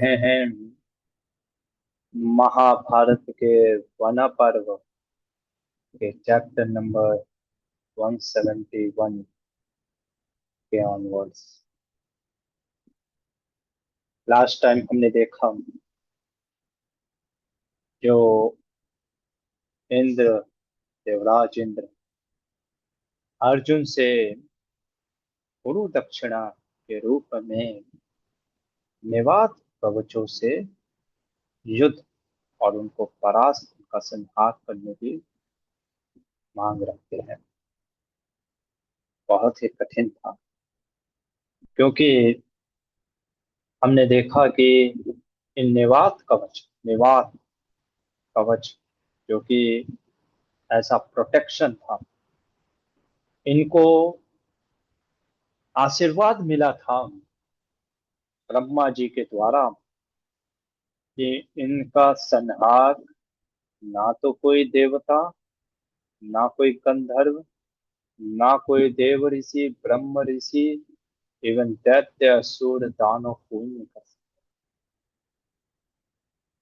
रहे हैं महाभारत के वन पर्व के चैप्टर नंबर 171 के ऑनवर्ड्स। लास्ट टाइम हमने देखा जो इंद्र, देवराज इंद्र अर्जुन से गुरु दक्षिणा के रूप में मेवात कवचों से युद्ध और उनको परास्त, उनका संहार करने की मांग रखते हैं। बहुत ही कठिन था, क्योंकि हमने देखा कि इन मेवात कवच जो कि ऐसा प्रोटेक्शन था, इनको आशीर्वाद मिला था ब्रह्मा जी के द्वारा कि इनका संहार ना तो कोई देवता, ना कोई गंधर्व, ना कोई देव ऋषि, ब्रह्म ऋषि, एवं दैत्य असुर दानव कोई नहीं कर सकता।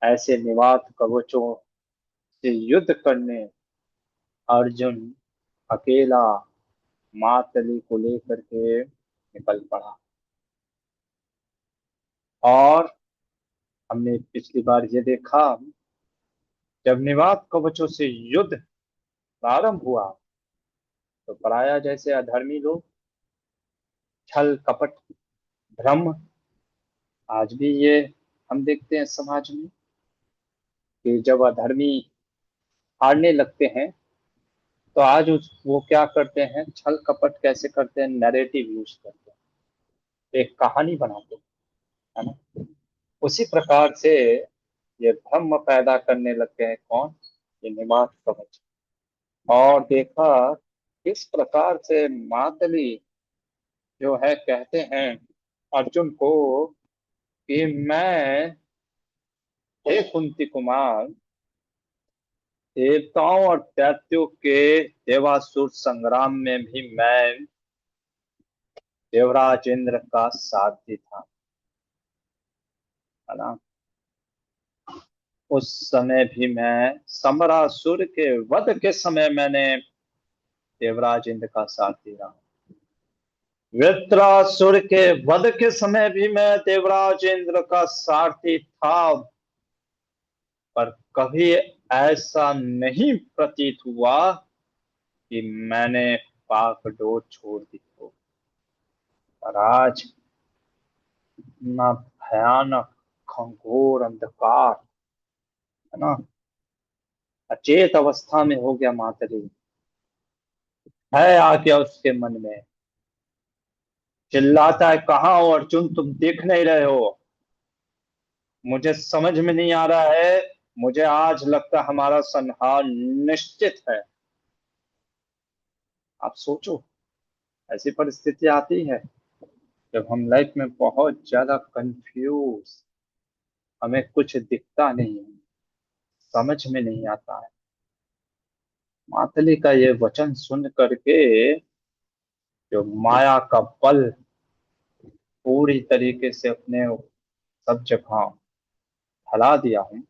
ऐसे निवात कवचों से युद्ध करने अर्जुन अकेला मातली को लेकर के निकल पड़ा। और हमने पिछली बार ये देखा, जब निवात कवचों से युद्ध प्रारंभ हुआ तो पराया जैसे अधर्मी लोग, छल कपट भ्रम, आज भी ये हम देखते हैं समाज में कि जब अधर्मी हारने लगते हैं तो आज वो क्या करते हैं, छल कपट कैसे करते हैं, नैरेटिव यूज करते हैं, एक कहानी बनाते हैं, है ना। उसी प्रकार से ये भ्रम पैदा करने लग गए हैं। कौन? ये निमात कवच। और देखा किस प्रकार से मातली जो है कहते हैं अर्जुन को कि मैं, हे कुंती कुमार, देवताओं और दैत्यों के देवासुर संग्राम में भी मैं देवराज इंद्र का सारथी था, है ना। उस समय भी मैं समरासुर के वध के समय मैंने देवराज इंद्र का सारथी रहा। वृत्रासुर के वध के समय भी मैं देवराज इंद्र का सारथी था। पर कभी ऐसा नहीं प्रतीत हुआ कि मैंने बागडोर छोड़ दी हो। और आज इतना भयानक घंघोर अंधकार, है ना, अचेत अवस्था में हो गया मातरी, है आ गया उसके मन में। चिल्लाता है, कहाँ हो अर्जुन, तुम दिख नहीं रहे हो, मुझे समझ में नहीं आ रहा है, मुझे आज लगता है हमारा संहार निश्चित है। आप सोचो, ऐसी परिस्थिति आती है जब हम लाइफ में बहुत ज्यादा कंफ्यूज, हमें कुछ दिखता नहीं है, समझ में नहीं आता है। मातली का ये वचन सुन करके जो माया का बल पूरी तरीके से अपने सब जगह फैला दिया हूं,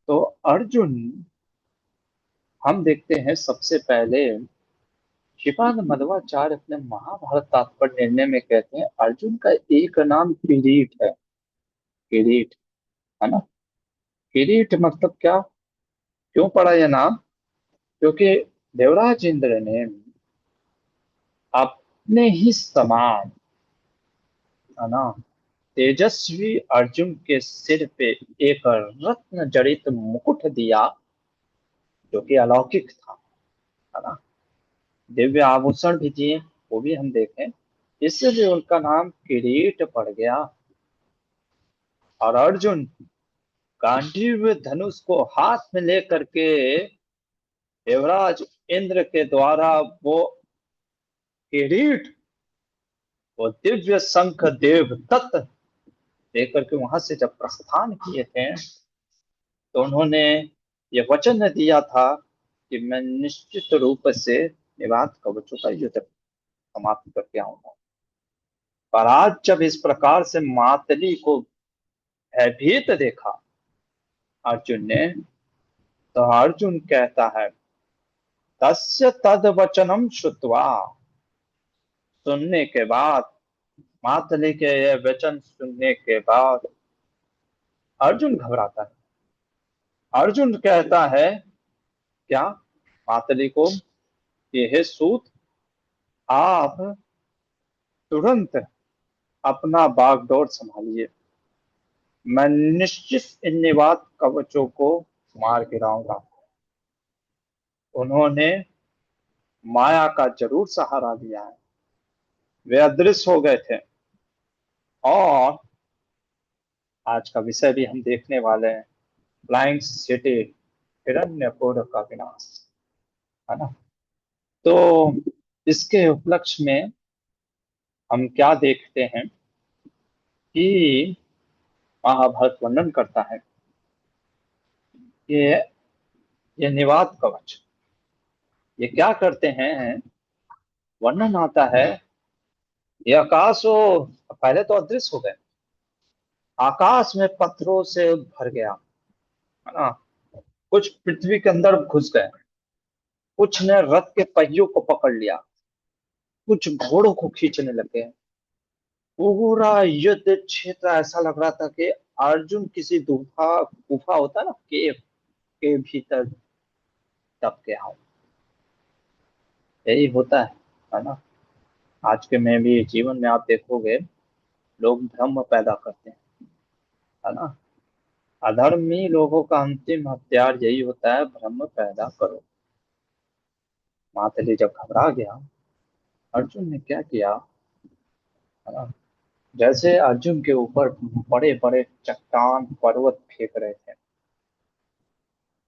तो अर्जुन, हम देखते हैं सबसे पहले श्रीपाद मध्वाचार्य अपने महाभारत तात्पर्य निर्णय में कहते हैं अर्जुन का एक नाम किरीट है। किरीट, है ना। किरीट मतलब क्या, क्यों पड़ा यह नाम? क्योंकि देवराज इंद्र ने अपने ही समान, है ना, तेजस्वी अर्जुन के सिर पे एक रत्न जड़ित मुकुट दिया, जो कि अलौकिक था, है ना। दिव्य आभूषण भी दिए, वो भी हम देखें, इसलिए उनका नाम किरीट पड़ गया। और अर्जुन गांडीव धनुष को हाथ में लेकर के देवराज इंद्र के द्वारा वो किरीट, वो दिव्य शंख देव तत्व लेकर के वहां से जब प्रस्थान किए थे, तो उन्होंने ये वचन दिया था कि मैं निश्चित रूप से निवात कवचों का युद्ध समाप्त करके आऊंगा। पर आज जब इस प्रकार से मातली को भयभीत देखा अर्जुन ने, तो अर्जुन कहता है, तस्य तद वचनम श्रुत्वा, सुनने के बाद, मातली के यह वचन सुनने के बाद अर्जुन घबराता है। अर्जुन कहता है क्या मातली को कि हे सूत, आप तुरंत अपना बागडोर संभालिए, मैं निश्चित इन निवात कवचों को मार गिराऊंगा। उन्होंने माया का जरूर सहारा लिया है, वे अदृश्य हो गए थे। और आज का विषय भी हम देखने वाले हैं, फ्लाइंग सिटी, हिरण्यपुर का विनाश, है ना। तो इसके उपलक्ष्य में हम क्या देखते हैं कि महाभारत वर्णन करता है कि ये निवात कवच ये क्या करते हैं। वर्णन आता है, ये आकाश हो, पहले तो अदृश्य हो गए, आकाश में पत्थरों से भर गया, है ना। कुछ पृथ्वी के अंदर घुस गए, कुछ ने रथ के पहियों को पकड़ लिया, कुछ घोड़ों को खींचने लगे। पूरा युद्ध क्षेत्र ऐसा लग रहा था कि अर्जुन किसी गुफा गुफा होता है ना, केव के भीतर दब गया हो। यही होता है ना। आज के में भी जीवन में आप देखोगे, लोग भ्रम पैदा करते हैं, है ना। अधर्मी लोगों का अंतिम हथियार यही होता है, भ्रम पैदा करो। मातली जब घबरा गया, अर्जुन ने क्या किया, है ना। जैसे अर्जुन के ऊपर बड़े बड़े चट्टान पर्वत फेंक रहे थे,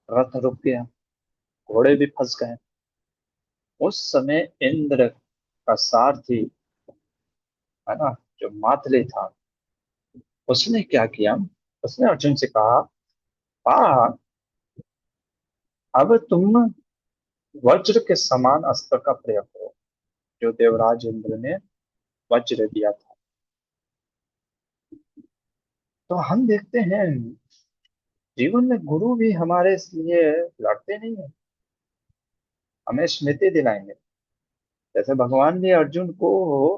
रथ रुक गया, घोड़े भी फंस गए। उस समय इंद्र का सारथी, है ना, जो मातली था, उसने क्या किया, उसने अर्जुन से कहा, पार्थ, अब तुम वज्र के समान अस्त्र का प्रयोग करो, जो देवराज इंद्र ने वज्र दिया था। तो हम देखते हैं, जीवन में गुरु भी हमारे लिए लड़ते नहीं है, हमें स्मृति दिलाएंगे। जैसे भगवान भी अर्जुन को,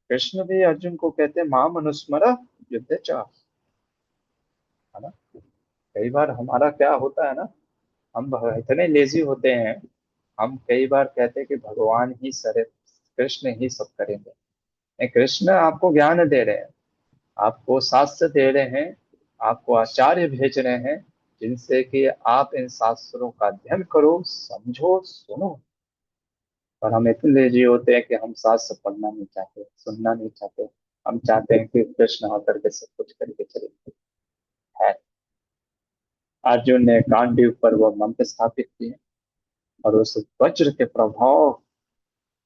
कृष्ण भी अर्जुन को कहते हैं, माम अनुस्मर युद्ध च, है ना। कई बार हमारा क्या होता है ना, हम इतने लेजी होते हैं, हम कई बार कहते हैं कि भगवान ही सरे, कृष्ण ही सब करेंगे। नहीं, कृष्ण आपको ज्ञान दे रहे हैं, आपको शास्त्र दे रहे हैं, आपको आचार्य भेज रहे हैं, जिनसे कि आप इन शास्त्रों का अध्ययन करो, समझो, सुनो। और हम इतने लेजी होते हैं कि हम शास्त्र पढ़ना नहीं चाहते, सुनना नहीं चाहते। हम चाहते हैं कि कृष्ण आकर के सब कुछ करके चले। है, अर्जुन ने गांडीव पर वह मंत्र स्थापित किए, और उस वज्र के प्रभाव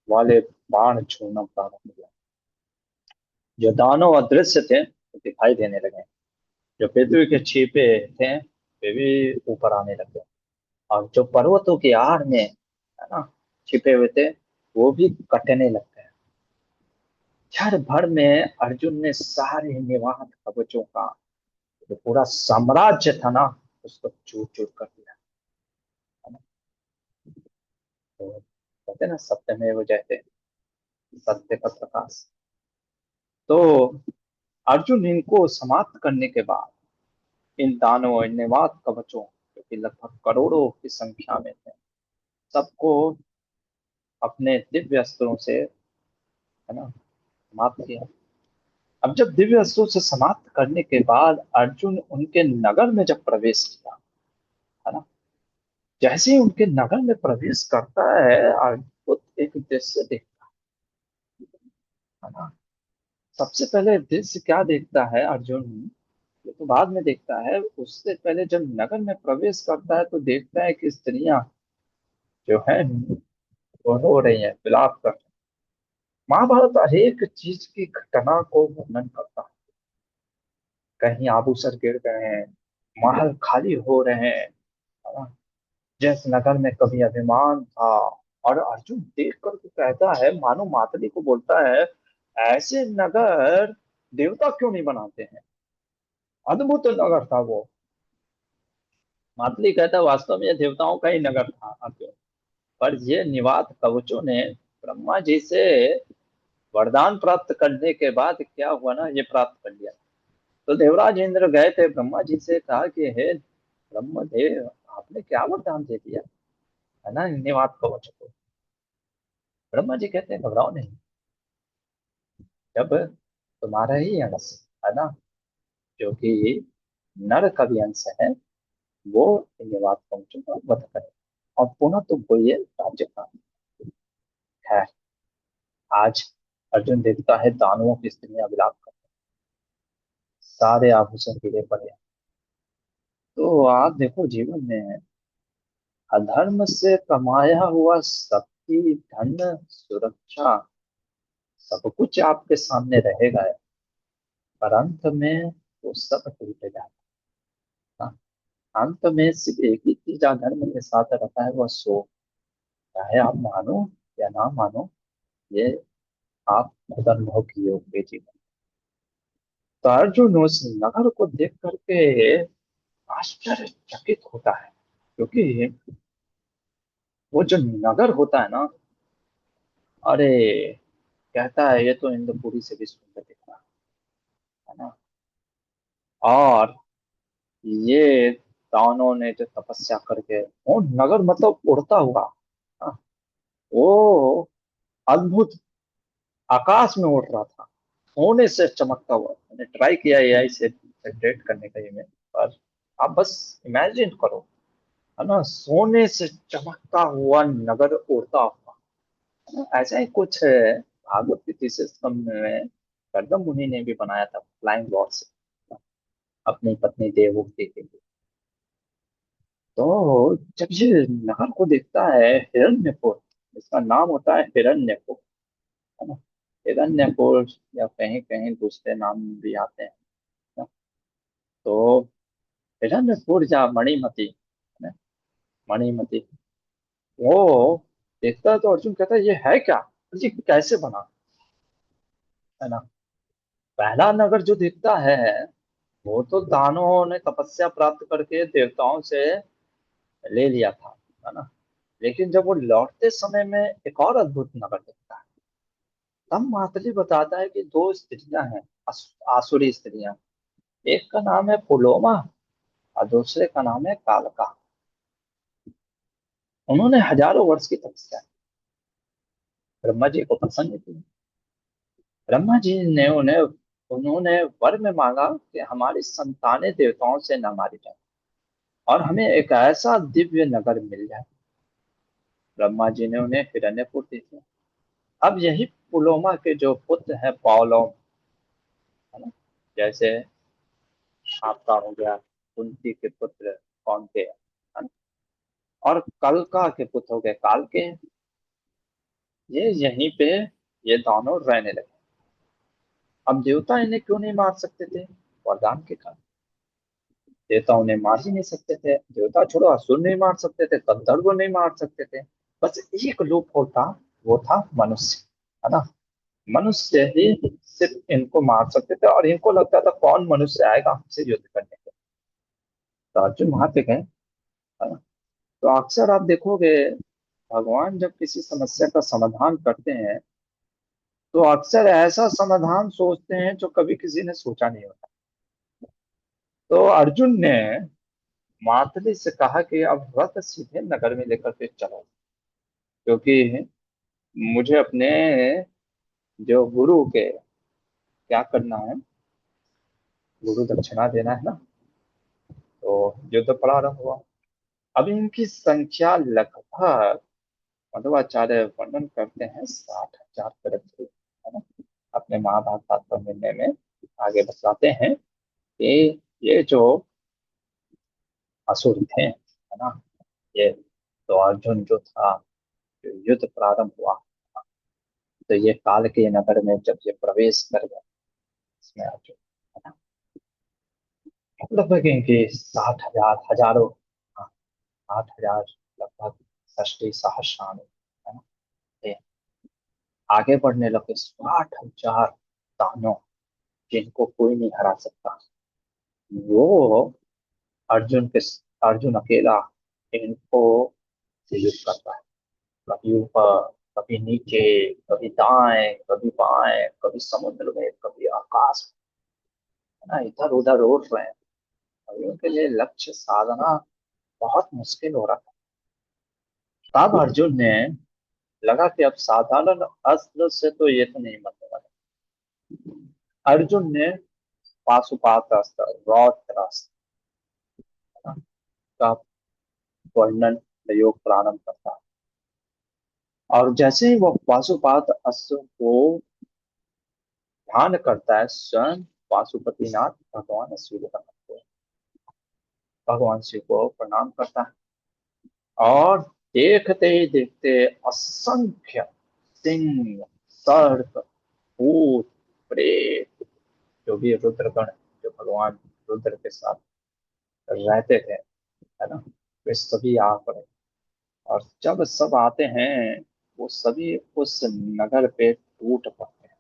वाले बाण छोड़ना प्रारंभ हुआ। जो दानव अदृश्य थे वो दिखाई देने लगे, जो पृथ्वी के छिपे थे वे भी ऊपर आने लगे, और जो पर्वतों की आड़ में, है ना, छिपे हुए थे, वो भी कटने लग गए। क्षण भर में अर्जुन ने सारे निवात कवचों का जो पूरा साम्राज्य था ना, उसको चूर चूर कर दिया, है ना। तो कहते हैं ना, सत्य में वो जयते, सत्य का प्रकाश। तो अर्जुन इनको समाप्त करने के बाद, इन दानवों, इन निवात कवचों, जो कि लगभग करोड़ों की संख्या में थे, सबको अपने दिव्य अस्त्रों से, है ना, समाप्त किया। अब जब दिव्य अस्त्रों से समाप्त करने के बाद अर्जुन उनके नगर में जब प्रवेश किया, है ना, जैसे ही उनके नगर में प्रवेश करता है, अर्जुन एक दृश्य देखता है ना। सबसे पहले दृश्य क्या देखता है अर्जुन, ये तो बाद में देखता है। उससे पहले जब नगर में प्रवेश करता है तो देखता है कि स्त्रियां जो है वो रो रही है, विलाप कर रही हैं। महाभारत हर एक चीज की घटना को वर्णन करता है। कहीं आभूषण गिर गए हैं, महल खाली हो रहे हैं, है ना? जिस नगर में कभी अभिमान था, और अर्जुन देख करके कहता है, मानो मातली को बोलता है, ऐसे नगर देवता क्यों नहीं बनाते हैं। अद्भुत नगर था वो। मातली कहता है वास्तव में ये देवताओं का ही नगर था अब। पर ये निवात कवचों ने ब्रह्मा जी से वरदान प्राप्त करने के बाद क्या हुआ ना, ये प्राप्त कर लिया। तो देवराज इंद्र गए थे ब्रह्मा जी से, कहा कि हे ब्रह्मदेव, आपने क्या वरदान दे दिया है ना निवात कवच को। ब्रह्मा जी कहते हैं घबराओ नहीं, जब तुम्हारा ही अंश है ना, जो कि नर का भी अंश है, वो निवात कवचों का वध करे और पुनः तुमको ये राज्य का है। आज अर्जुन देखता है दानवों की स्त्रियां विलाप कर, सारे आभूषण गिरे पड़े हैं। तो आप देखो जीवन में अधर्म से कमाया हुआ शक्ति, धन, सुरक्षा, सब कुछ आपके सामने रहेगा, पर अंत में वो सब टूट जाएगा। अंत में सिर्फ एक ही चीज अधर्म के साथ रहता है, वह सो, चाहे आप मानो या ना मानो, ये आप खुद अनुभव किए होंगे जीवन। तो अर्जुन उस नगर को देख करके आश्चर्यचकित होता है, क्योंकि वो जो नगर होता है ना, अरे, कहता है ये तो इंद्रपुरी से भी सुंदर दिख रहा है ना। और ये दानों ने जो तपस्या करके वो नगर मतलब उड़ता हुआ, हाँ, वो अद्भुत आकाश में उड़ रहा था, सोने से चमकता हुआ। मैंने ट्राई किया एआई से जनरेट करने का इमेज, पर आप बस इमेजिन करो, है ना, सोने से चमकता हुआ नगर उड़ता हुआ, है ना, ऐसा ही कुछ है। भागवत की तीसरे स्तंभ में गर्दम मुनि ने भी बनाया था फ्लाइंग बॉक्स अपनी पत्नी देवहूति के लिए। तो जब ये नगर को देखता है हिरण्यपुर, इसका नाम होता है हिरण्यपुर, है ना, हिरण्यपुर, या कहीं कहीं दूसरे नाम भी आते हैं ना। तो हिरण्यपुर या मणिमती, है ना, मणिमती, वो देखता है तो अर्जुन कहता है ये है क्या, ये कैसे बना, है ना। पहला नगर जो दिखता है वो तो दानवों ने तपस्या प्राप्त करके देवताओं से ले लिया था, है ना। लेकिन जब वो लौटते समय में एक और अद्भुत नगर दिखता है, तब मातली बताता है कि दो स्त्रियां हैं, आसुरी स्त्रियां। एक का नाम है पुलोमा और दूसरे का नाम है कालका। उन्होंने हजारों वर्ष की तपस्या की, ब्रह्मा जी को प्रसन्न की। ब्रह्मा जी ने उन्होंने वर में मांगा कि हमारी संतानें देवताओं से न मारी जाए और हमें एक ऐसा दिव्य नगर मिल जाए। ब्रह्मा जी ने उन्हें हिरण्यपुर दे दिया। अब यही पुलोमा के जो पुत्र हैं पौलोम, है ना, जैसे आपका हो गया कुंती के पुत्र कौनते, है ना, और कलका के पुत्र हो गए काल के, ये यहीं पे ये दोनों रहने लगे। अब देवता इन्हें क्यों नहीं मार सकते थे, वरदान के कारण। देवता उन्हें मार ही नहीं सकते थे, देवता छोड़ो असुर नहीं मार सकते थे, गंधर्व नहीं मार सकते थे। बस एक लूप होल था, वो था मनुष्य, है ना। मनुष्य ही सिर्फ इनको मार सकते थे, और इनको लगता था कौन मनुष्य आएगा हमसे युद्ध करने के। तो अर्जुन वहां पे गए, है ना। तो अक्सर आप देखोगे भगवान जब किसी समस्या का समाधान करते हैं, तो अक्सर ऐसा समाधान सोचते हैं जो कभी किसी ने सोचा नहीं होता। तो अर्जुन ने मातली से कहा कि अब रथ सीधे नगर में लेकर के चलो, क्योंकि मुझे अपने जो गुरु के क्या करना है, गुरु दक्षिणा देना है ना। तो युद्ध प्रारंभ हुआ। अब इनकी संख्या लगभग, मध्वाचार्य वर्णन करते हैं 60,000 करीब थी, है ना। अपने महाभारत पर मिलने में आगे बताते हैं कि ये जो असुर थे, है ना, ये, तो अर्जुन जो था, जो युद्ध प्रारंभ हुआ, तो ये काल के नगर में जब ये प्रवेश कर गया, इसमें अर्जुन, है ना, लगभग इनके 60,000, हजारों, हाँ, 60,000, लगभग षष्टि सहस्राणु, है ना, ये आगे बढ़ने लगे 60,000 दानव, जिनको कोई नहीं हरा सकता। वो अर्जुन के अर्जुन अकेला इनको से युद्ध करता है। कभी ऊपर, कभी नीचे, कभी दाएं, कभी बाएं, कभी समुद्र में, कभी आकाश में, ना इधर उधर उड़ रहे हैं। और उनके लिए लक्ष्य साधना बहुत मुश्किल हो रहा था। तब अर्जुन ने लगा कि अब साधारण अस्त्र से तो ये तो नहीं मरने वाला। अर्जुन ने पाशुपात अस्त्र, रौद्र अस्त्र का वर्णन प्रयोग प्रारंभ करता है। और जैसे ही वो पाशुपात अस्त्र को ध्यान करता है, स्वयं पाशुपतिनाथ भगवान शिव का भगवान शिव को प्रणाम करता है। और देखते ही देखते असंख्य सिंह, सर्प, भूत, प्रेत, जो भी रुद्रगण, जो भगवान रुद्र के साथ रहते थे, है ना, वे सभी आ पड़े। और जब सब आते हैं, वो सभी उस नगर पे टूट पड़ते हैं,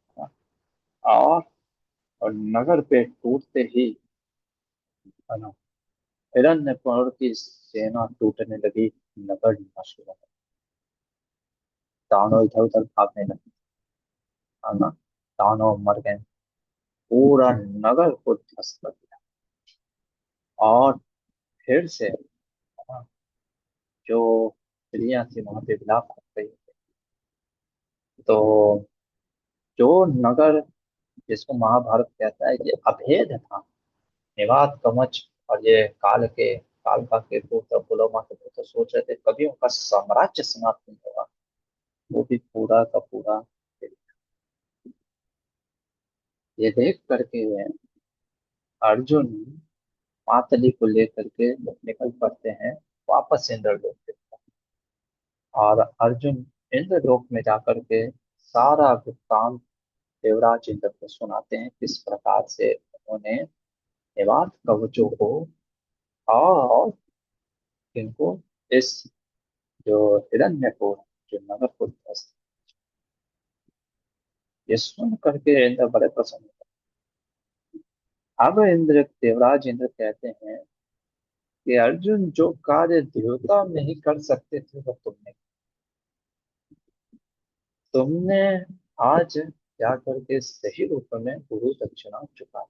है ना? और और नगर पे टूटते ही, है ना, हिरण्यपुर की सेना टूटने लगी। नगर नष्ट हो गया। दानव इधर उधर भागने लगे, है ना, दानव मर गए। पूरा नगर को ध्वस्त कर दिया। और फिर से, है ना, जो स्त्रियां थी वहां पे विलाप कर रही थी। तो जो नगर, जिसको महाभारत कहता है कि अभेद था, निवात कवच, और ये काल का केतु, तो पुलोमा के पुत्र सोच रहे थे कभी उनका साम्राज्य समाप्त नहीं होगा, वो भी पूरा का पूरा। ये देख करके अर्जुन मातली को लेकर के निकल पड़ते हैं वापस इंद्रलोक पे। और अर्जुन इंद्रलोक में जाकर के सारा वृत्तांत देवराज इंद्र को सुनाते हैं, किस प्रकार से उन्होंने निवात कवचों को और इनको, इस जो हिरण्यपुर, जो नगर को ध्वस्त। ये सुन करके इंद्र बड़े प्रसन्न हुए। अब इंद्र, देवराज इंद्र कहते हैं कि अर्जुन, जो कार्य देवता नहीं कर सकते थे वो तुमने आज जाकर के सही रूप में गुरु दक्षिणा चुका।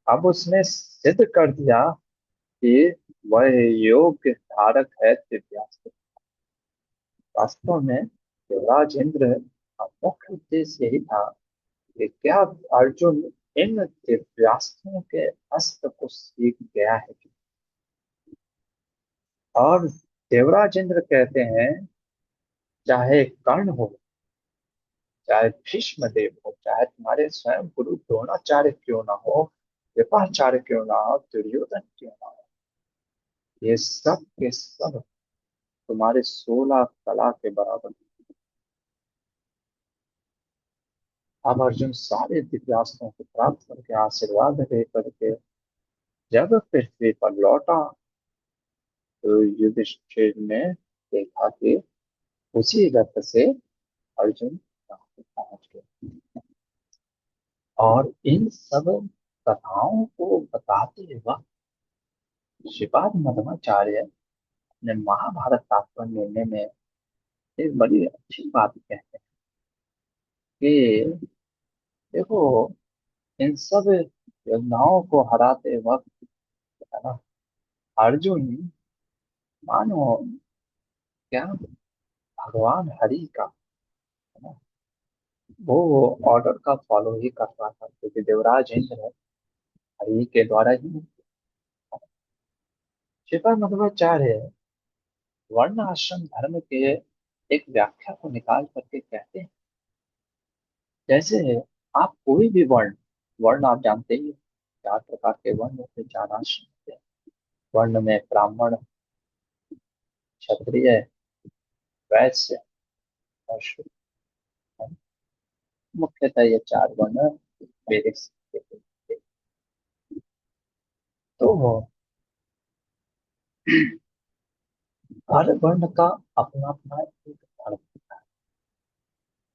अब उसने सिद्ध कर दिया कि वह योग्य धारक है दिव्यास्त्र। वास्तव में युवराज इंद्र का मुख्य उद्देश्य यही था कि क्या अर्जुन इन दिव्यास्त्रों के अस्त्र को सीख गया है कि। और देवराज इंद्र कहते हैं, चाहे कर्ण हो, चाहे भीष्म देव हो, चाहे तुम्हारे स्वयं गुरु द्रोणाचार्य क्यों ना हो, कृपाचार्य क्यों ना हो, दुर्योधन क्यों ना हो, ये सब के सब तुम्हारे 16 कला के बराबर। अब अर्जुन सारे दिव्यास्त्रों को प्राप्त करके आशीर्वाद दे करके जब पृथ्वी पर लौटा, तो युधिष्ठिर ने देखा कि उसी रथ से अर्जुन यहाँ पे पहुंच गए। और इन सब कथाओं को बताते वक्त श्रीपाद मध्वाचार्य ने महाभारत तात्पर्य निर्णय में एक बड़ी अच्छी बात कहते हैं कि देखो, इन सब योद्धाओं को हराते वक्त, है ना, अर्जुन मानो क्या भगवान हरि का, है ना, वो ऑर्डर का फॉलो ही कर रहा था, क्योंकि देवराज इंद्र हरि के द्वारा ही। श्रीपाद मध्वाचार्य वर्ण आश्रम धर्म के एक व्याख्या को निकाल करके कहते हैं, जैसे आप कोई भी वर्ण, वर्ण आप जानते ही हो, 4 प्रकार के वर्ण होते हैं, 4 आश्रम होते हैं। वर्ण में ब्राह्मण, क्षत्रिय, वैश्य और शूद्र, है। मुख्यतः ये 4 वर्ण वैदिक के होते हैं। तो हर वर्ण का अपना अपना एक धर्म होता है,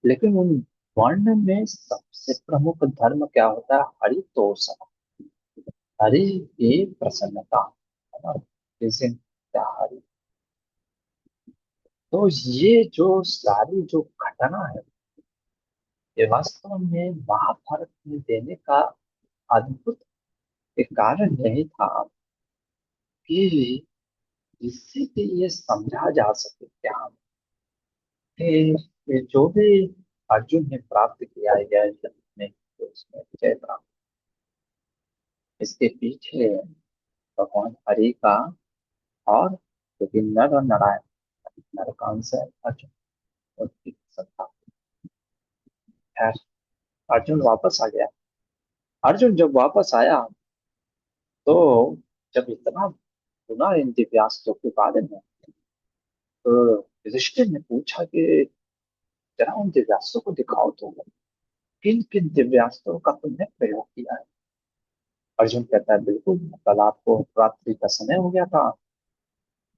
लेकिन उन वर्ण में सबसे प्रमुख धर्म क्या होता है? हरितोषण, हरि की प्रसन्नता, है ना? जैसे हरि। तो ये जो सारी जो घटना है, ये वास्तव में महाभारत में देने का अद्भुत एक कारण यही था कि जिससे कि ये समझा जा सके क्या कि ये जो भी अर्जुन ने प्राप्त किया है यह युद्ध में, तो उसमें विजय प्राप्त, इसके पीछे भगवान हरि का, और क्योंकि नर और नारायण, नर का अंश है अर्जुन, उनकी सत्ता। खैर, अर्जुन वापस आ गया। अर्जुन जब वापस आया तो जब इतना सुना इन दिव्यास्त्रों के बारे में, तो युधिष्ठिर ने पूछा कि जरा उन दिव्यास्त्रों को दिखाओ तो, किन किन दिव्यास्त्रों का तुमने प्रयोग किया है? अर्जुन कहता है बिल्कुल, कल आपको रात्रि का समय हो गया था,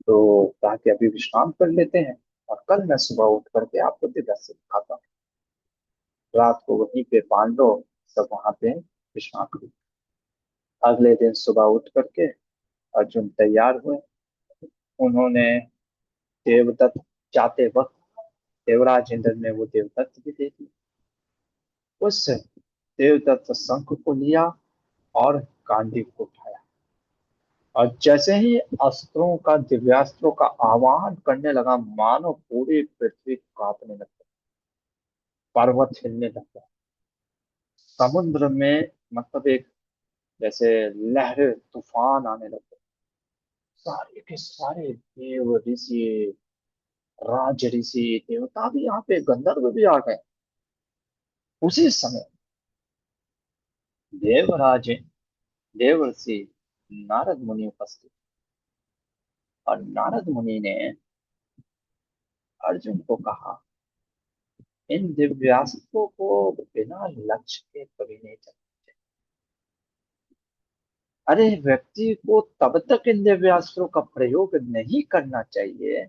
तो कहा कि अभी विश्राम कर लेते हैं, और कल मैं सुबह उठ करके आपको दिव्यास्त्र दिखाता हूँ। रात को वहीं पे पांडव सब वहां पे विश्राम करें। अगले दिन सुबह उठ करके अर्जुन तैयार हुए। उन्होंने देवदत्त जाते वक्त देवराज इंद्र ने वो देवदत्त भी दे दी। उस देवदत्त शंख को लिया और गांडीव को उठाया, और जैसे ही अस्त्रों का, दिव्यास्त्रों का आह्वान करने लगा, मानो पूरी पृथ्वी कांपने लग गई, पर्वत हिलने लग गया, समुद्र में मतलब एक जैसे लहर तूफान आने लग गए। सारे के सारे देव ऋषि, राज ऋषि, देवता भी यहाँ पे, गंधर्व भी आ गए। उसी समय देवराज, देवर्षि नारद मुनि उपस्थित, और नारद मुनि ने अर्जुन को कहा, इन दिव्यास्त्रों को बिना लक्ष्य के कभी नहीं चलना। अरे, व्यक्ति को तब तक इन दिव्यास्त्रों का प्रयोग नहीं करना चाहिए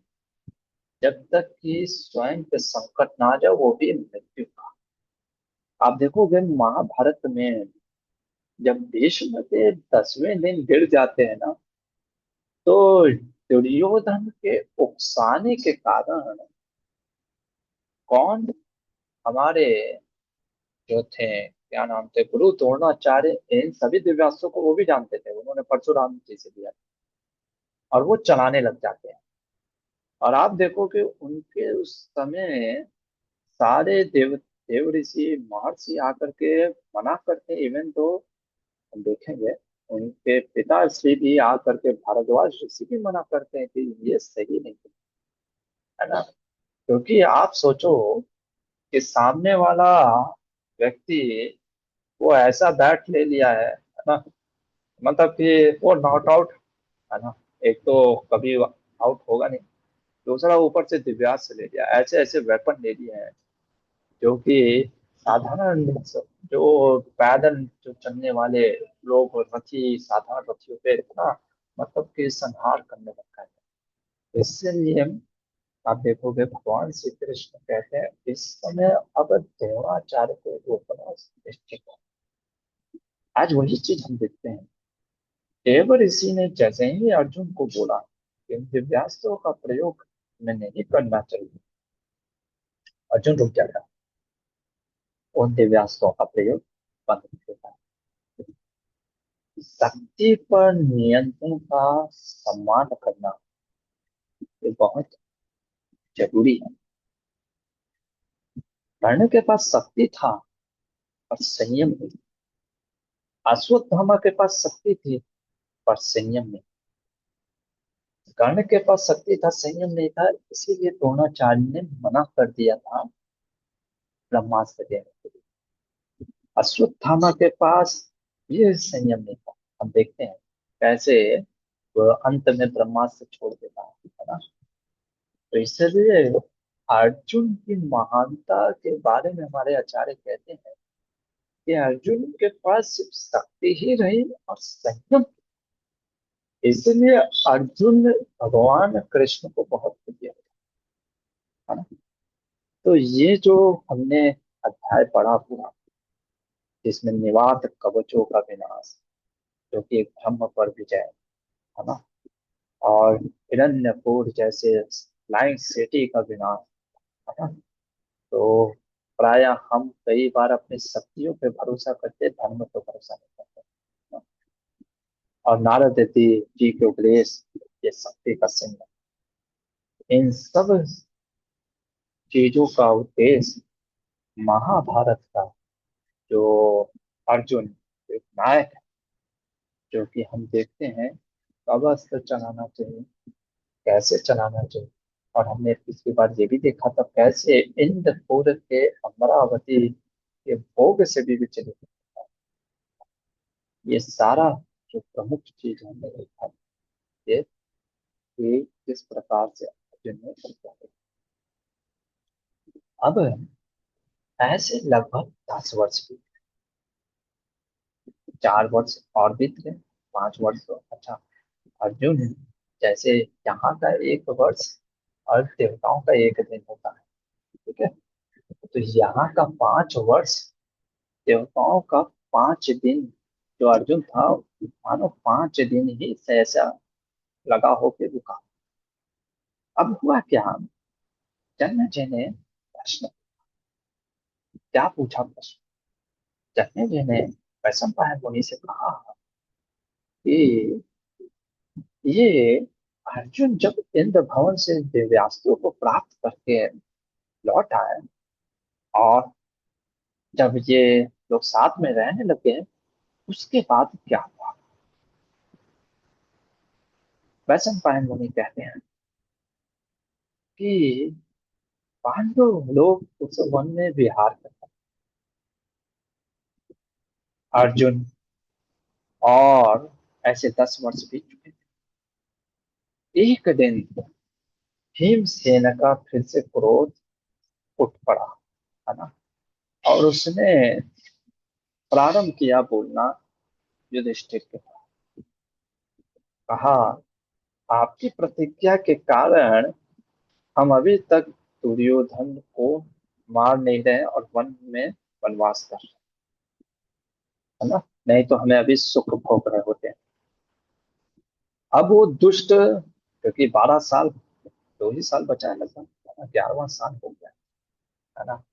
जब तक कि स्वयं पे संकट ना आ जाए, वो भी मृत्यु का। आप देखोगे महाभारत में जब भीष्म के 10वें दिन गिर जाते हैं ना, तो दुर्योधन के उकसाने के कारण कौन, हमारे जो थे, क्या नाम थे, गुरु द्रोणाचार्य, इन सभी दिव्यास्त्रों को वो भी जानते थे, उन्होंने परशुराम जी से दिया, और वो चलाने लग जाते हैं। और आप देखो कि उनके उस समय सारे देव ऋषि महर्षि आकर के मना करते हैं। इवन तो हम देखेंगे उनके पिता श्री भी आकर के, भारद्वाज ऋषि भी मना करते हैं कि ये सही नहीं है ना। क्योंकि आप सोचो कि सामने वाला व्यक्ति वो ऐसा बैट ले लिया है ना, मतलब कि वो नॉट आउट, है ना, एक तो कभी आउट होगा नहीं, दूसरा ऊपर से दिव्यास ले लिया, ऐसे ऐसे वेपन ले लिए हैं जो कि साधारण जो पैदल जो चलने वाले लोग और रथी, साधारण रथियों पे इतना मतलब कि संहार करने लगता है। इसलिए आप देखोगे भगवान श्री कृष्ण कहते हैं इस समय अब द्रोणाचार्य को रोकना निश्चित है। आज वही चीज हम देखते हैं। देव ऋषि ने जैसे ही अर्जुन को बोला कि इन दिव्यास्त्रों का प्रयोग में नहीं करना चाहिए, अर्जुन रुक जाता, उन दिव्यास्त्रों का प्रयोग बंद कर देता है। शक्ति पर नियंत्रण का सम्मान करना ये बहुत जरूरी है। कर्ण के पास शक्ति था पर संयम नहीं। अश्वत्थामा के पास शक्ति थी पर संयम नहीं। कर्ण के पास शक्ति था, संयम नहीं था, इसीलिए द्रोणाचार्य ने मना कर दिया था ब्रह्मास्त्र देने के लिए। अश्वत्थामा के पास ये संयम नहीं था। हम देखते हैं कैसे वो अंत में ब्रह्मास्त्र छोड़ देता है ना। तो इसलिए अर्जुन की महानता के बारे में हमारे आचार्य कहते हैं कि अर्जुन के पास सिर्फ शक्ति ही रही और संयम। इसलिए अर्जुन भगवान कृष्ण को बहुत प्रिय है ना। तो ये जो हमने अध्याय पढ़ा पूरा, जिसमें निवात कवचों का विनाश, जो कि एक ब्रह्म पर विजय है ना, और हिरण्यपुर जैसे फ्लाइंग सिटी का विनाश है ना। तो प्राय हम कई बार अपनी शक्तियों पे भरोसा करते, धर्म पे भरोसा नहीं करते है ना? और नारद जी के उपदेश, ये शक्ति का सिंह है। इन सब चीजों का उद्देश्य महाभारत का, जो अर्जुन एक नायक है, जो कि हम देखते हैं कब अस्त्र चलाना चाहिए, कैसे चलाना चाहिए। और हमने पिछली बार ये भी देखा था कैसे इंद्रपुर के अमरावती के भोग से भी विचलित होता है। ये सारा जो प्रमुख चीज हमने देखा, ये कि किस प्रकार से अर्जुन ने किया। अब ऐसे लगभग 10 वर्ष भी, 4 वर्ष और बीत गए, 5 वर्ष तो अच्छा। अर्जुन, जैसे यहाँ का 1 वर्ष और देवताओं का एक दिन होता है, ठीक है, तो यहाँ का 5 वर्ष, देवताओं का 5 दिन, जो अर्जुन था मानो 5 दिन ही सहसा लगा होके रुका। अब हुआ क्या, जन्मेजय ने प्रश्न, क्या पूछा प्रश्न, जन्मेजय ने वैशंपायन मुनि से कहा कि ये अर्जुन जब इंद्र भवन से दिव्यास्त्रों को प्राप्त करके लौट आए, और जब ये लोग साथ में रहने लगे, उसके बाद क्या हुआ। वैशंपायन मुनि कहते हैं कि पांडव लोग उस वन में विहार करते, अर्जुन, और ऐसे 10 वर्ष बीत चुके थे। एक दिन भीमसेन का फिर से क्रोध उठ पड़ा, है ना, और उसने प्रारंभ किया बोलना युधिष्ठिर के पास। कहा, आपकी प्रतिज्ञा के कारण हम अभी तक दुर्योधन को मार नहीं रहे और वन में वनवास कर रहे हैं, है ना, नहीं तो हमें अभी सुख भोग रहे होते हैं। अब वो दुष्ट, क्योंकि 12 साल, 2 ही साल बचा है लगभग, 11वां साल हो गया, है ना,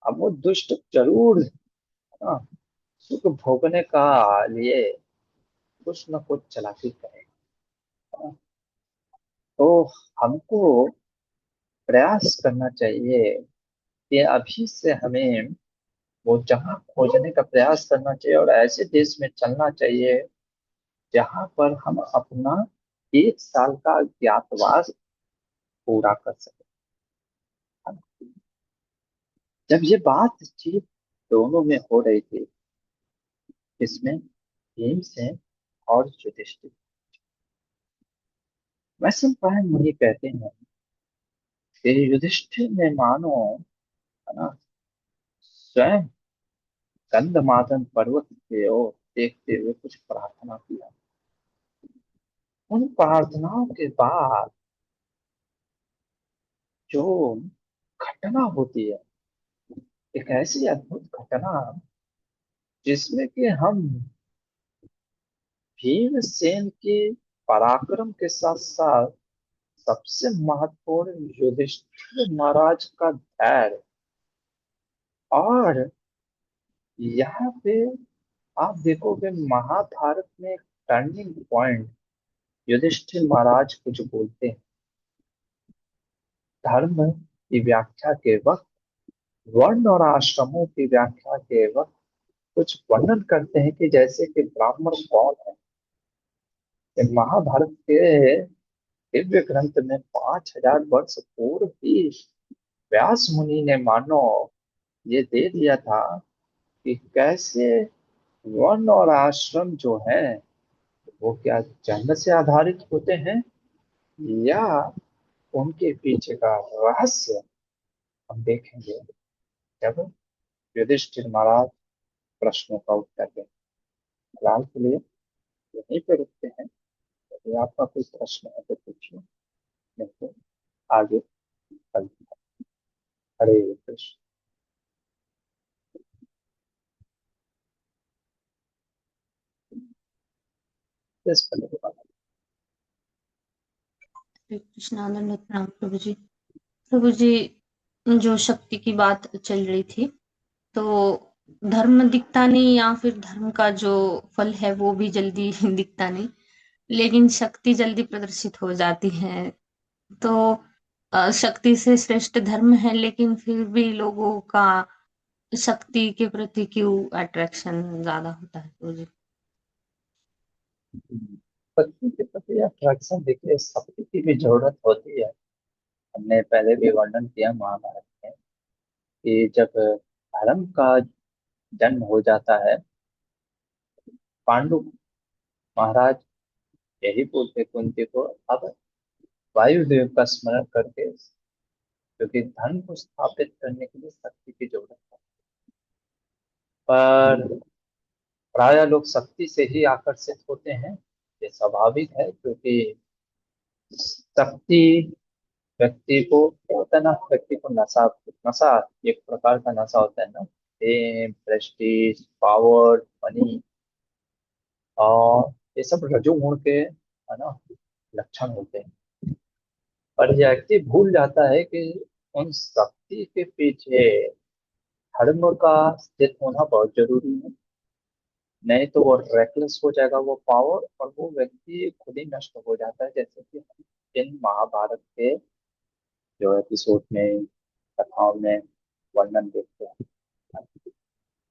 अब वो दुष्ट जरूर, है ना, सुख भोगने का लिए कुछ न कुछ चालाकी करेगा, है ना। तो हमको प्रयास करना चाहिए कि अभी से हमें वो जगह खोजने का प्रयास करना चाहिए, और ऐसे देश में चलना चाहिए जहां पर हम अपना 1 साल का अज्ञातवास पूरा कर सके। जब ये बातचीत दोनों में हो रही थी, इसमें भीमसेन और युधिष्ठिर, वैशंपायन मुनि कहते हैं कि युधिष्ठिर ने मानो, है ना, स्वयं गंधमादन पर्वत की ओर देखते हुए कुछ प्रार्थना किया। उन प्रार्थनाओं के बाद जो घटना होती है, एक ऐसी अद्भुत घटना जिसमें कि हम भीमसेन के पराक्रम के साथ साथ सबसे महत्वपूर्ण युधिष्ठिर महाराज का धैर्य, और यहाँ पे आप देखोगे महाभारत में एक टर्निंग पॉइंट, युधिष्ठिर महाराज कुछ बोलते हैं धर्म की व्याख्या के वक्त, वर्ण और आश्रमों की व्याख्या के वक्त, कुछ वर्णन करते हैं कि जैसे कि ब्राह्मण कौन है। ये महाभारत के दिव्य ग्रंथ में 5000 वर्ष पूर्व ही व्यास मुनि ने मानो ये दे दिया था कि कैसे वर्ण और आश्रम जो है वो क्या जन्म से आधारित होते हैं, या उनके पीछे का रहस्य हम देखेंगे जब युधिष्ठिर महाराज प्रश्नों का उत्तर दें। फिलहाल के लिए यहीं पे रुकते हैं, यदि आपका कोई प्रश्न है तो पूछिए, नहीं तो आगे चलते हैं। हरे कृष्ण। इस पर मेरे बात। श्री कृष्णानंद प्रणाम प्रभु जी। प्रभु जी, जो शक्ति की बात चल रही थी, तो धर्म दिखता नहीं या फिर धर्म का जो फल है वो भी जल्दी दिखता नहीं, लेकिन शक्ति जल्दी प्रदर्शित हो जाती है। तो शक्ति से श्रेष्ठ धर्म है, लेकिन फिर भी लोगों का शक्ति के प्रति क्यों अट्रैक्शन ज्यादा होता है प्रभु जी? शक्ति के प्रति अट्रैक्शन देखिए, शक्ति की भी जरूरत होती है। हमने पहले भी वर्णन किया महाभारत में कि जब धर्म का जन्म हो जाता है, पांडु महाराज यही बोलते कुंती को, अब वायुदेव का स्मरण करके, क्योंकि धर्म को स्थापित करने के लिए शक्ति की जरूरत है। पर प्राय लोग शक्ति से ही आकर्षित होते हैं। ये स्वाभाविक है, क्योंकि शक्ति व्यक्ति को क्या होता है ना, व्यक्ति को नशा, नशा एक प्रकार का नशा होता है ना, फेम, प्रेस्टीज, पावर, मनी, और ये सब रजोगुण के है ना लक्षण होते हैं। पर यह व्यक्ति भूल जाता है कि उन शक्ति के पीछे धर्म का स्थित होना बहुत जरूरी है। नहीं तो वो रेकलेस हो जाएगा वो पावर, और वो व्यक्ति खुद ही नष्ट हो जाता है, जैसे कि हम इन महाभारत के जो एपिसोड में, कथाओं में वर्णन देखते हैं।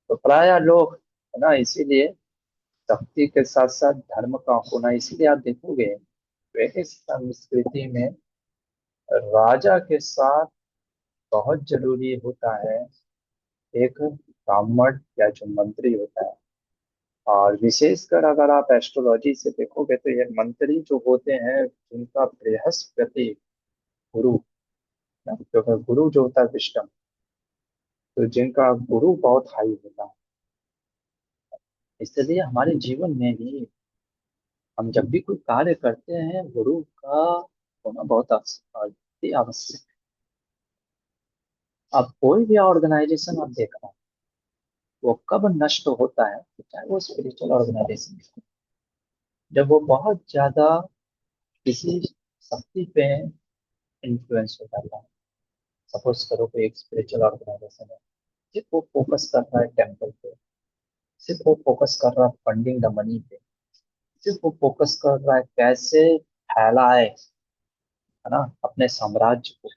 तो प्राय लोग है ना, इसीलिए शक्ति के साथ साथ धर्म का होना, इसलिए आप देखोगे वैदिक संस्कृति में राजा के साथ बहुत जरूरी होता है एक ब्राह्मण या जो मंत्री होता है। और विशेषकर अगर आप एस्ट्रोलॉजी से देखोगे तो ये मंत्री जो होते हैं जिनका बृहस्पति गुरु, क्योंकि गुरु जो होता है विष्णु, तो जिनका गुरु बहुत हाई होता है, इसलिए हमारे जीवन में भी हम जब भी कोई कार्य करते हैं गुरु का होना बहुत अति आवश्यक है। अब कोई भी ऑर्गेनाइजेशन आप देख रहे हैं, वो कब नष्ट होता है, चाहे वो स्पिरिचुअल ऑर्गेनाइजेशन, जब वो बहुत ज्यादा किसी शक्ति पे इन्फ्लुएंस हो जाता है। सपोज करो कोई एक स्पिरिचुअल ऑर्गेनाइजेशन है, सिर्फ वो फोकस कर रहा है टेम्पल पे, सिर्फ वो फोकस कर रहा है फंडिंग द मनी पे, सिर्फ वो फोकस कर रहा है कैसे फैलाए है ना अपने साम्राज्य को।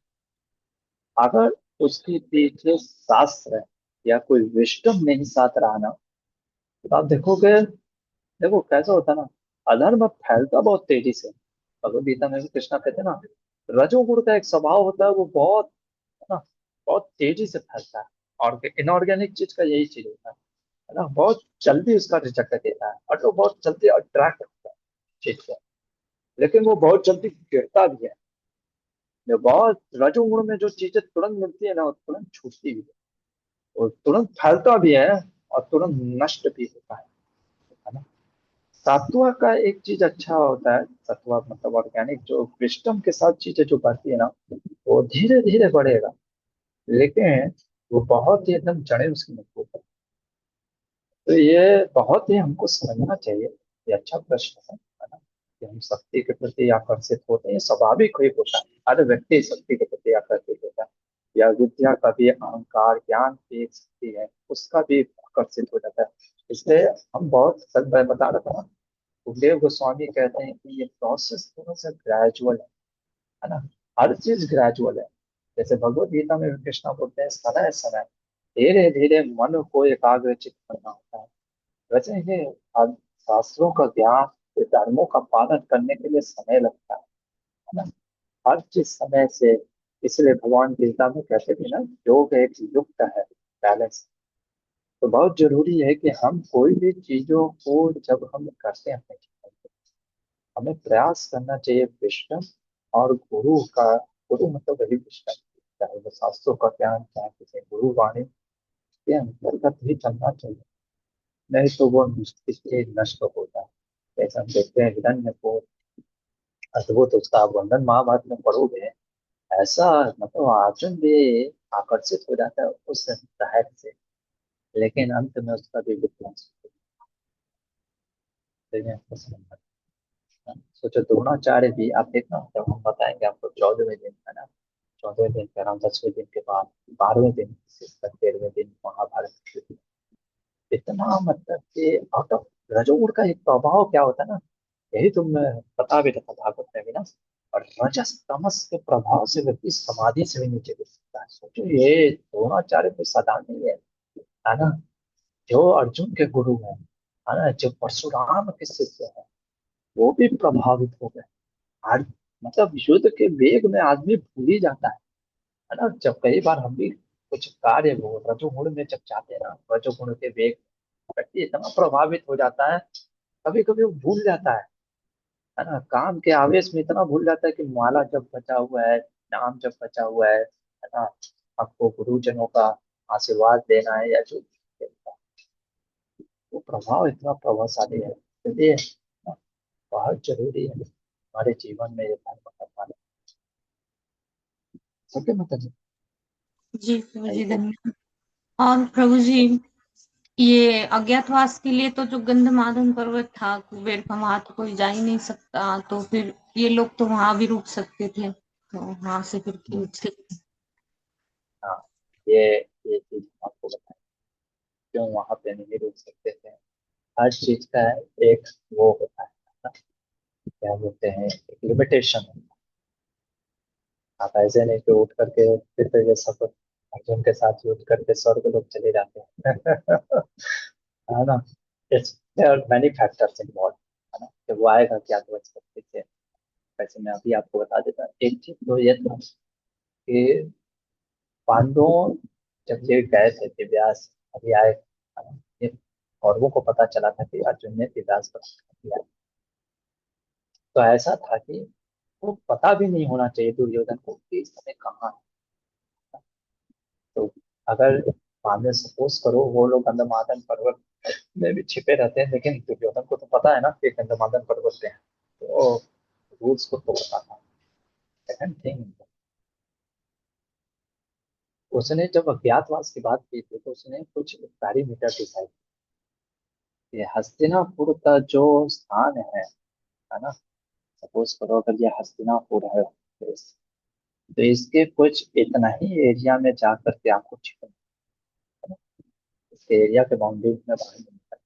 अगर उसके पीछे शास्त्र या कोई विस्डम नहीं साथ रहा ना, तो आप देखोगे, देखो कैसा होता है ना, अधर्म फैलता बहुत तेजी से। भगवद गीता में भी कृष्णा कहते हैं ना, रजोगुण का एक स्वभाव होता है, वो बहुत है ना, बहुत तेजी से फैलता है। और इनऑर्गेनिक चीज का यही चीज होता है ना, बहुत जल्दी उसका रिजल्ट देता है, और वो बहुत जल्दी अट्रैक्ट होता है चीज से। लेकिन वो बहुत जल्दी गिरता भी है। जो बहुत रजोगुण में जो चीजें तुरंत मिलती है ना, वो तुरंत छूटती भी है, और तुरंत फैलता भी है, और तुरंत नष्ट भी होता है ना। सत्वा का एक चीज अच्छा होता है, सत्वा मतलब ऑर्गेनिक, जो विस्डम के साथ चीजें जो बढ़ती है ना, वो धीरे धीरे बढ़ेगा, लेकिन वो बहुत ही एकदम जड़ें उसकी मजबूत है। तो ये बहुत ही हमको समझना चाहिए। ये अच्छा प्रश्न है ना, कि हम शक्ति के प्रति आकर्षित होते हैं, ये स्वाभाविक ही होता है, हर व्यक्ति शक्ति के प्रति आकर्षित होता है। या विद्या का भी, अहंकार ज्ञान की एक शक्ति है, उसका भी आकर्षित हो जाता है। इसलिए हम बहुत सच मैं बता रहा था ना, सुखदेव गोस्वामी कहते हैं कि ये प्रोसेस थोड़ा सा ग्रेजुअल है ना, हर चीज ग्रेजुअल है। जैसे भगवत गीता में भी कृष्णा बोलते हैं समय समय धीरे धीरे मन को एकाग्रचित करना होता है। वैसे ही अब शास्त्रों का ज्ञान, ये धर्मों का पालन करने के लिए समय लगता है ना, हर चीज समय से। इसलिए भगवान गीता में कहते थे ना, योग एक युक्त है, बैलेंस। तो बहुत जरूरी है कि हम कोई भी चीजों को जब हम करते हैं अपने जीवन में, हमें प्रयास करना चाहिए विष्णु और गुरु का। गुरु मतलब वही विष्णु, चाहे वो शास्त्रों का ज्ञान, चाहे किसी गुरु वाणी के अंतर्गत ही चलना चाहिए। नहीं तो वो इससे नष्ट होता है। जैसे हम देखते हैं हिरण्य को, अद्भुत उसका वर्णन महाभारत में पढ़ोगे, ऐसा मतलब अर्जुन भी आकर्षित हो जाता है उस शहर से, लेकिन अंत में उसका भी विध्वंस हो जाता है। आपको समझना। सोचो द्रोणाचार्य भी, आप देखना जब हम बताएंगे आपको 14वें दिन है ना, 14वें दिन के अराउंड 10वें दिन के बाद 12वें दिन से 13वें दिन महाभारत की युद्ध। इतना मतलब कि आउट ऑफ रजोगुण का एक प्रभाव क्या होता है ना, यही तुम बता भी था भागवत में भी ना। और रजस तमस के प्रभाव से व्यक्ति समाधि से भी नीचे गिर सकता है। सोचो ये द्रोणाचार्य कोई साधारण नहीं है ना। जो अर्जुन के गुरु है ना, जो परशुराम के शिष्य है, वो भी प्रभावित हो गए। आज मतलब युद्ध के वेग में आदमी भूल ही जाता है ना। जब कई बार हम भी कुछ कार्य वो रजोगुण में जब जाते हैं ना, रजोगुण के वेग, व्यक्ति इतना प्रभावित हो जाता है, कभी कभी वो भूल जाता है ना। काम के आवेश में इतना भूल जाता है कि माला जब बचा हुआ है, नाम जब बचा हुआ है ना, आपको गुरुजनों का आशीर्वाद देना है या जो भी, वो प्रभाव इतना प्रभावशाली है। इसलिए बहुत जरूरी है हमारे जीवन में ये धर्म का पालन। सत्य मतलब जी प्रभु है जी ये। धन्यवाद। और प्रभु जी, ये अज्ञातवास के लिए तो जो गंधमादन पर्वत था, कुबेर का, वहां तो कोई जा ही नहीं सकता, तो फिर ये लोग तो वहां भी रुक सकते थे, तो वहां से फिर क्यों थे? हाँ, ये ये चीज हम आपको बताएं क्यों वहां पे नहीं रुक सकते थे। हर चीज का एक वो होता है ना, क्या बोलते हैं, एक लिमिटेशन। आप ऐसे नहीं कि उठ करके फिर तो ये सब अर्जुन के साथ युद्ध करके स्वर्ग लोग चले जाते हैं है ना। It's there are many factors involve है ना, कि वो आएगा क्या तो एक्सपेक्टेड थे। वैसे मैं अभी आपको बता देता हूँ, एक चीज तो ये था कि पांडवों जब ये गए थे दिव्यास, अभी आए है ना, ये कौरवों को पता चला था कि अर्जुन ने दिव्यास पर किया। तो ऐसा था कि वो पता भी नहीं होना चाहिए दुर्योधन को कि इस समय कहाँ है। तो अगर मान में सपोज करो वो लोग गंधमादन पर्वत में भी छिपे रहते हैं, लेकिन दुर्योधन को तो पता है ना कि गंधमादन पर्वत पे है, तो रूल्स को तो पता था। सेकंड थिंग, उसने जब अज्ञातवास की बात की थी तो उसने कुछ पैरामीटर डिसाइड किए। हस्तिनापुर का जो स्थान है ना, सपोज करो अगर ये हस्तिनापुर है तो इसके कुछ इतना ही एरिया में जा करके आपको छिपना है। इसके एरिया के बाउंड्रीज में बाहर नहीं निकलना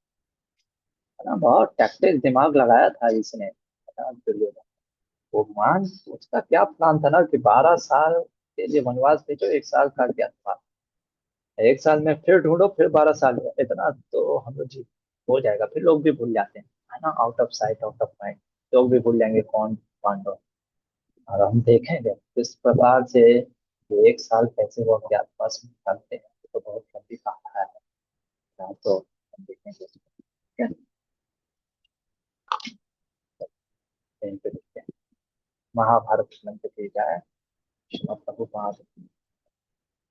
है ना। बहुत टैक्टिक दिमाग लगाया था इसने है ना, दुर्योधन। वो मान, उसका क्या प्लान था ना कि 12 साल के लिए वनवास भेजो, 1 साल का क्या था, 1 साल में फिर ढूंढो, फिर 12 साल में, इतना तो हम लोग जी हो जाएगा। फिर लोग भी भूल जाते हैं है ना, out of sight out of mind. लोग भी भूल जाएंगे कौन पांडव। और हम देखेंगे किस प्रकार से ये 1 साल कैसे वो अपने आसपास में निकालते हैं, तो बहुत लंबी कहानी है ना, तो हम देखेंगे ठीक है। यहीं पे देखते हैं। महाभारत ग्रंथ की जाए, प्रभु महाभारत।